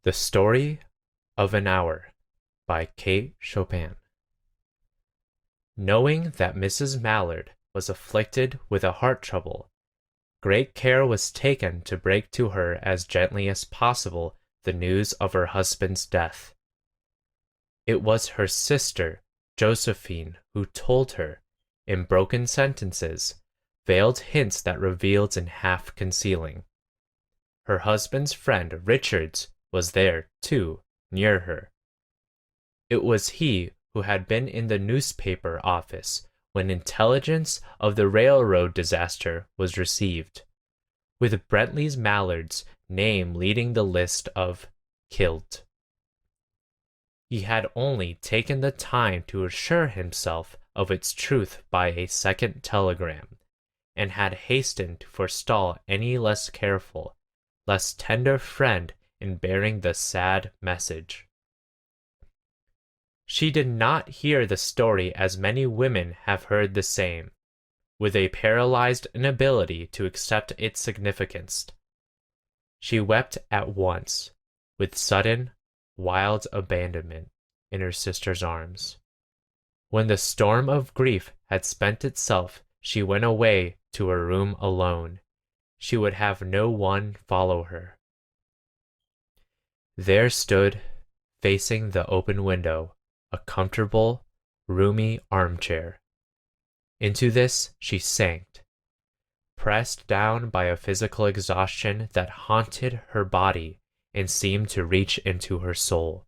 The Story of an Hour by Kate Chopin. Knowing that Mrs. Mallard was afflicted with a heart trouble, great care was taken to break to her as gently as possible the news of her husband's death. It was her sister, Josephine, who told her, in broken sentences, veiled hints that revealed in half concealing. Her husband's friend, Richards, was there, too, near her. It was he who had been in the newspaper office when intelligence of the railroad disaster was received, with Brently Mallard's name leading the list of killed. He had only taken the time to assure himself of its truth by a second telegram, and had hastened to forestall any less careful, less tender friend in bearing the sad message. She did not hear the story as many women have heard the same, with a paralyzed inability to accept its significance. She wept at once, with sudden, wild abandonment, in her sister's arms. When the storm of grief had spent itself, she went away to her room alone. She would have no one follow her. There stood, facing the open window, a comfortable, roomy armchair. Into this she sank, pressed down by a physical exhaustion that haunted her body and seemed to reach into her soul.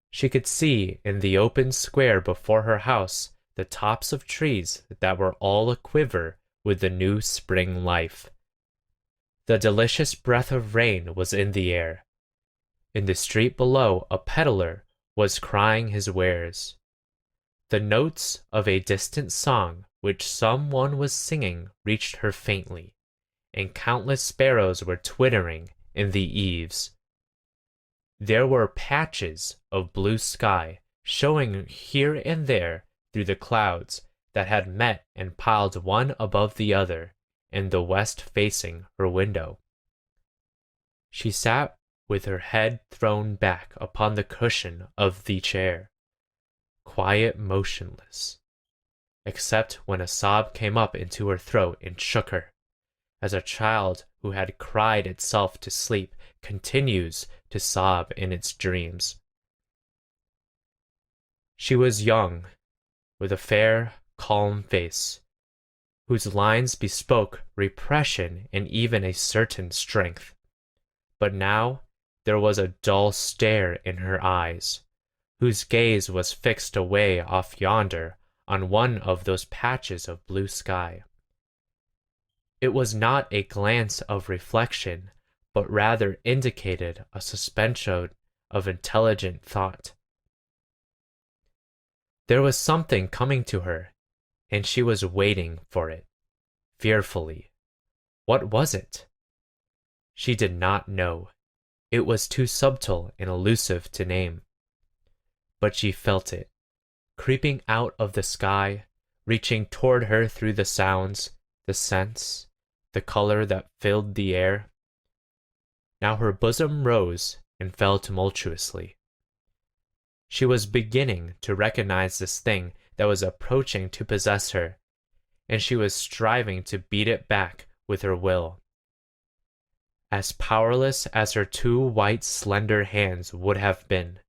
She could see in the open square before her house the tops of trees that were all aquiver with the new spring life. The delicious breath of rain was in the air. In the street below, a peddler was crying his wares. The notes of a distant song which some one was singing reached her faintly, and countless sparrows were twittering in the eaves. There were patches of blue sky showing here and there through the clouds that had met and piled one above the other in the west facing her window. She sat with her head thrown back upon the cushion of the chair, quiet, motionless, except when a sob came up into her throat and shook her, as a child who had cried itself to sleep continues to sob in its dreams. She was young, with a fair, calm face, whose lines bespoke repression and even a certain strength. But now there was a dull stare in her eyes, whose gaze was fixed away off yonder on one of those patches of blue sky. It was not a glance of reflection, but rather indicated a suspension of intelligent thought. There was something coming to her, and she was waiting for it, fearfully. What was it? She did not know. It was too subtle and elusive to name. But she felt it, creeping out of the sky, reaching toward her through the sounds, the scents, the color that filled the air. Now her bosom rose and fell tumultuously. She was beginning to recognize this thing that was approaching to possess her, and she was striving to beat it back with her will. As powerless as her two white, slender hands would have been.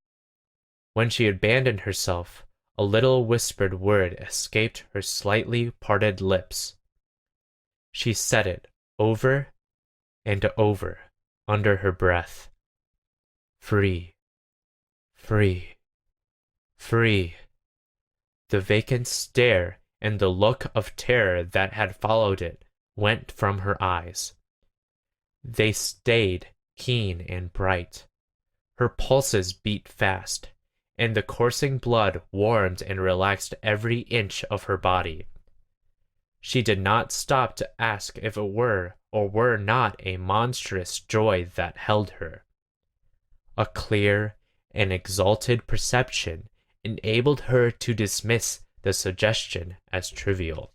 When she abandoned herself, a little whispered word escaped her slightly parted lips. She said it over and over under her breath. Free, free, free. The vacant stare and the look of terror that had followed it went from her eyes. They stayed keen and bright. Her pulses beat fast, and the coursing blood warmed and relaxed every inch of her body. She did not stop to ask if it were or were not a monstrous joy that held her. A clear and exalted perception enabled her to dismiss the suggestion as trivial.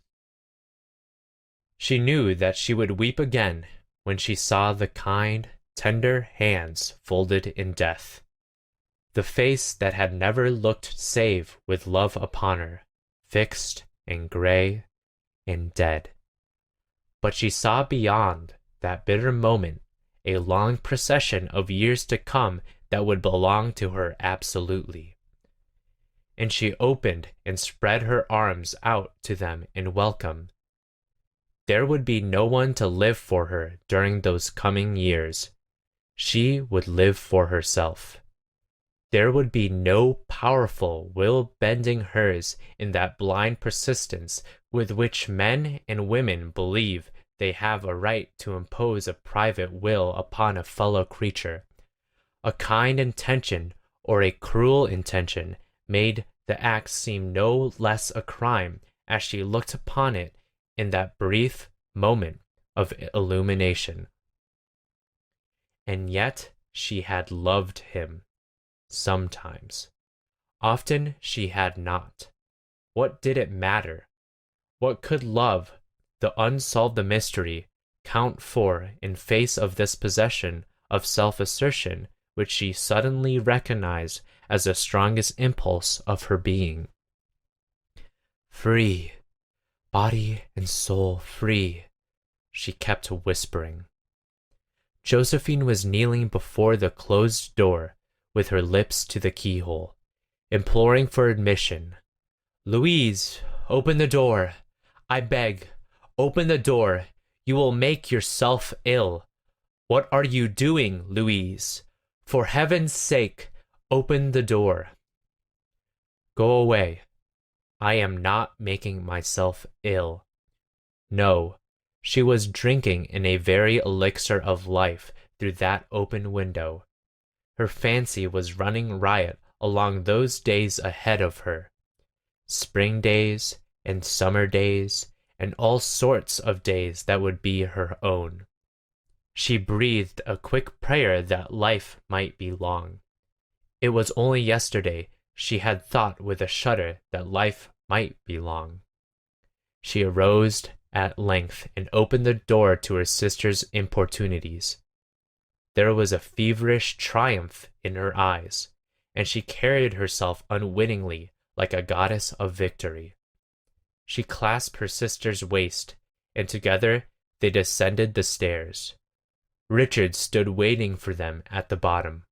She knew that she would weep again when she saw the kind, tender hands folded in death. The face that had never looked save with love upon her, fixed and gray and dead. But she saw beyond that bitter moment a long procession of years to come that would belong to her absolutely. And she opened and spread her arms out to them in welcome. There would be no one to live for her during those coming years. She would live for herself. There would be no powerful will bending hers in that blind persistence with which men and women believe they have a right to impose a private will upon a fellow creature. A kind intention or a cruel intention made the act seem no less a crime as she looked upon it in that brief moment of illumination. And yet she had loved him. Sometimes. Often she had not. What did it matter? What could love, the unsolved mystery, count for in face of this possession of self-assertion which she suddenly recognized as the strongest impulse of her being? Free, body and soul free, she kept whispering. Josephine was kneeling before the closed door, with her lips to the keyhole, imploring for admission. Louise, open the door. I beg, open the door. You will make yourself ill. What are you doing, Louise? For heaven's sake, open the door. Go away. I am not making myself ill. No, she was drinking in a very elixir of life through that open window. Her fancy was running riot along those days ahead of her. Spring days and summer days and all sorts of days that would be her own. She breathed a quick prayer that life might be long. It was only yesterday she had thought with a shudder that life might be long. She arose at length and opened the door to her sister's importunities. There was a feverish triumph in her eyes, and she carried herself unwittingly like a goddess of victory. She clasped her sister's waist, and together they descended the stairs. Richard stood waiting for them at the bottom.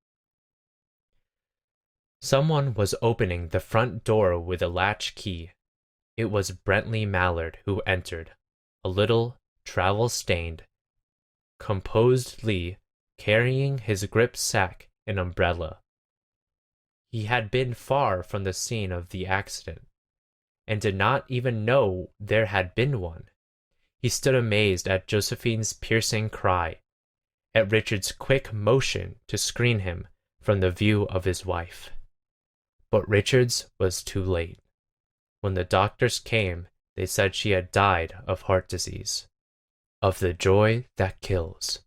Someone was opening the front door with a latch key. It was Brently Mallard who entered, a little, travel-stained, composedly carrying his grip-sack and umbrella. He had been far from the scene of the accident, and did not even know there had been one. He stood amazed at Josephine's piercing cry, at Richard's quick motion to screen him from the view of his wife. But Richard's was too late. When the doctors came, they said she had died of heart disease, of the joy that kills.